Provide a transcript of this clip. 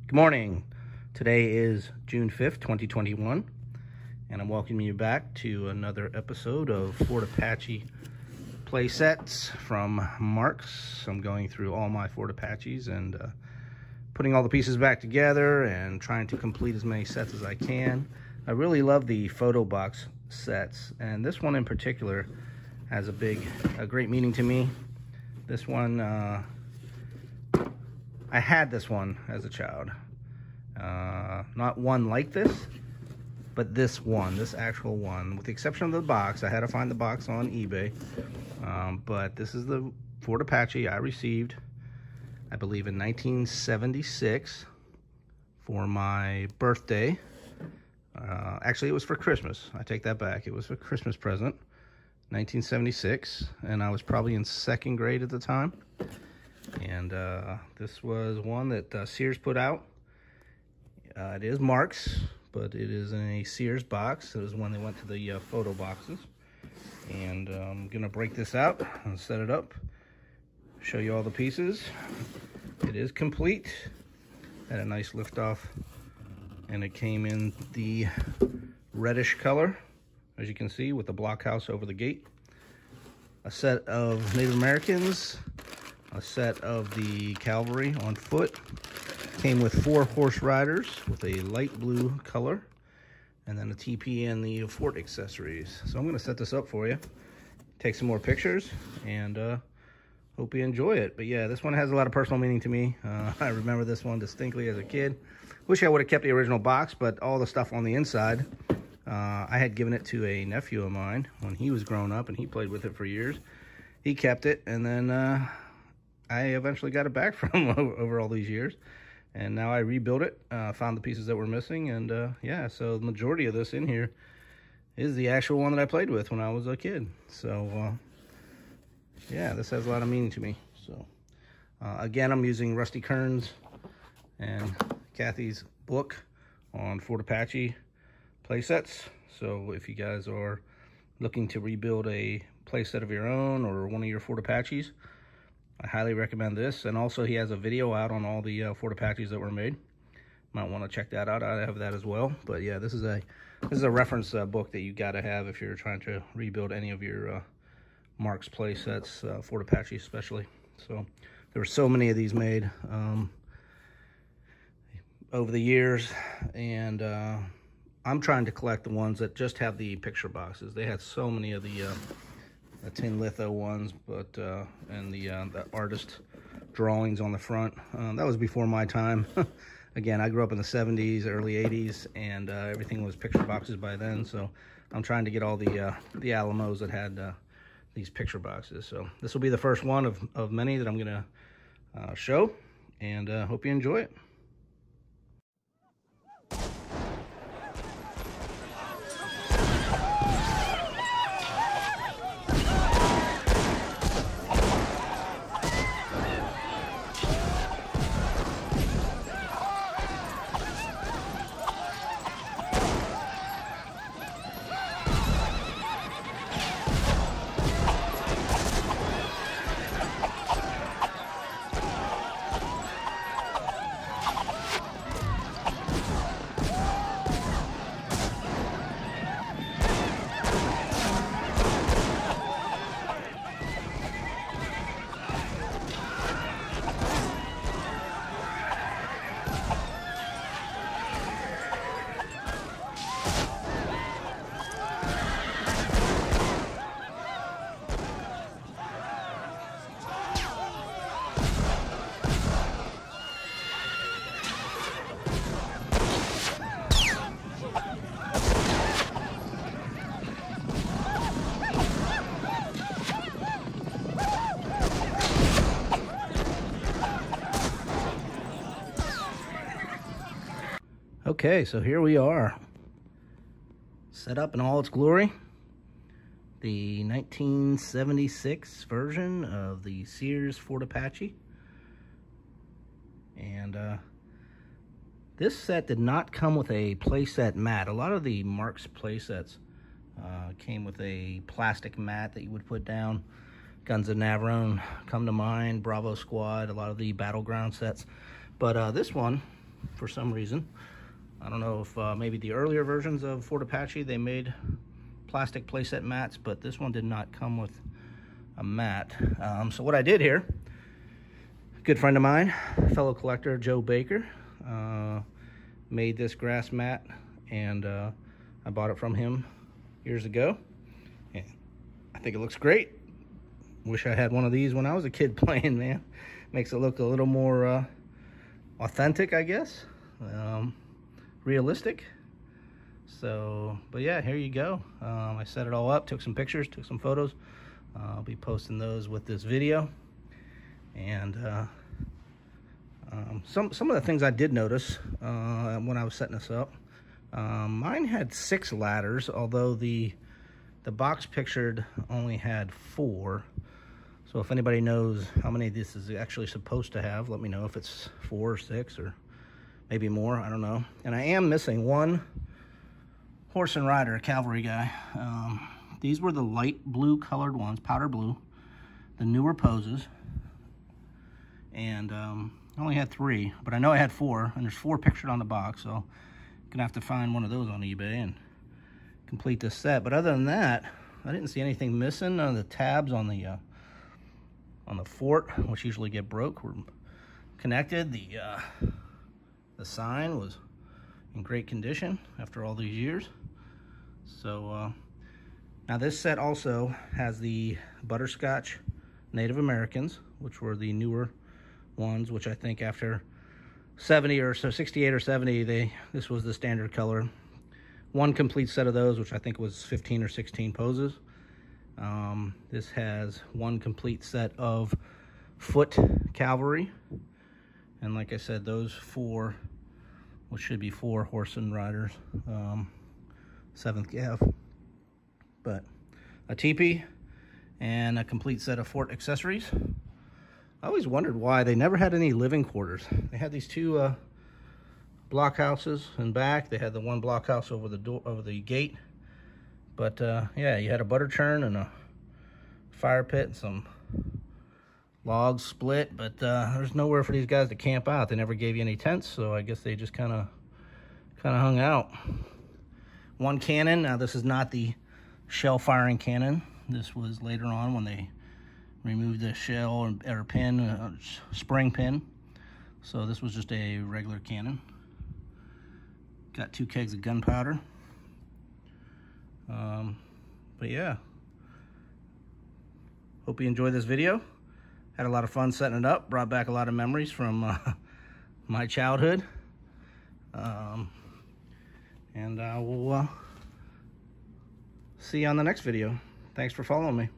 Good morning. Today is June 5th, 2021, and I'm welcoming you back to another episode of Fort Apache playsets from Marx. I'm going through all my Fort Apaches and putting all the pieces back together and trying to complete as many sets as I can. I really love the photo box sets, and this one in particular has a great meaning to me. This one, I had this one as a child. Not one like this, but this actual one. With the exception of the box, I had to find the box on eBay. But this is the Fort Apache I received, I believe, in 1976 for my birthday. Actually, it was for Christmas. I take that back. It was a Christmas present, 1976, and I was probably in second grade at the time. And this was one that Sears put out. It is Marx, but it is in a Sears box. It was when they went to the photo boxes. And I'm going to break this out and set it up, show you all the pieces. It is complete. Had a nice liftoff, and it came in the reddish color, as you can see, with the blockhouse over the gate. A set of Native Americans, a set of the cavalry on foot. Came with 4 horse riders with a light blue color, and then a TP and the fort accessories. So I'm going to set this up for you, take some more pictures, and hope you enjoy it. But yeah, this one has a lot of personal meaning to me. I remember this one distinctly as a kid. Wish I would have kept the original box, but all the stuff on the inside, I had given it to a nephew of mine when he was growing up, and he played with it for years. He kept it, and then I eventually got it back from him over all these years. And now I rebuilt it, found the pieces that were missing, and yeah, so the majority of this in here is the actual one that I played with when I was a kid. So yeah, this has a lot of meaning to me. So again, I'm using Rusty Kern's and Kathy's book on Fort Apache playsets. So if you guys are looking to rebuild a playset of your own or one of your Fort Apaches, I highly recommend this. And also, he has a video out on all the Fort Apaches that were made. Might want to check that out. I have that as well. But yeah, this is a reference book that you got to have if you're trying to rebuild any of your Marx play sets, Fort Apache especially. So there were so many of these made over the years, and I'm trying to collect the ones that just have the picture boxes. They had so many of the tin litho ones, but and the artist drawings on the front. That was before my time. Again, I grew up in the 70s, early 80s, and everything was picture boxes by then. So I'm trying to get all the Alamos that had these picture boxes. So this will be the first one of many that I'm gonna show, and hope you enjoy it. Okay, so here we are, set up in all its glory. The 1976 version of the Sears Fort Apache. And this set did not come with a playset mat. A lot of the Marx playsets came with a plastic mat that you would put down. Guns of Navarone come to mind, Bravo Squad, a lot of the Battleground sets. But this one for some reason. I don't know if maybe the earlier versions of Fort Apache, they made plastic playset mats, but this one did not come with a mat. So what I did here, a good friend of mine, fellow collector Joe Baker, made this grass mat, and I bought it from him years ago. And I think it looks great. Wish I had one of these when I was a kid playing, man. Makes it look a little more authentic, I guess. Realistic. So, but yeah, here you go. I set it all up, took some pictures, took some photos. I'll be posting those with this video. And some of the things I did notice when I was setting this up, mine had 6 ladders, although the box pictured only had 4. So if anybody knows how many this is actually supposed to have, let me know if it's 4 or 6 or maybe more, I don't know. And I am missing one horse and rider, a cavalry guy. These were the light blue colored ones, powder blue, the newer poses. And I only had 3, but I know I had 4, and there's 4 pictured on the box, so I'm gonna have to find one of those on eBay and complete this set. But other than that, I didn't see anything missing. None of the tabs on the fort, which usually get broke, were connected. The sign was in great condition after all these years. So now this set also has the butterscotch Native Americans, which were the newer ones, which I think after 70 or so, 68 or 70, this was the standard color. One complete set of those, which I think was 15 or 16 poses. This has one complete set of foot cavalry, and like I said, those 4, which should be 4 horse and riders, 7th cav. But a teepee and a complete set of fort accessories. I always wondered why they never had any living quarters. They had these 2 blockhouses in back. They had the one blockhouse over the door, over the gate. But yeah, you had a butter churn and a fire pit and some logs split. But there's nowhere for these guys to camp out. They never gave you any tents, so I guess they just kind of hung out. One cannon. Now this is not the shell firing cannon. This was later on when they removed the shell or pin, spring pin. So this was just a regular cannon. Got 2 kegs of gunpowder. But yeah, hope you enjoyed this video. Had a lot of fun setting it up. Brought back a lot of memories from my childhood. And I will see you on the next video. Thanks for following me.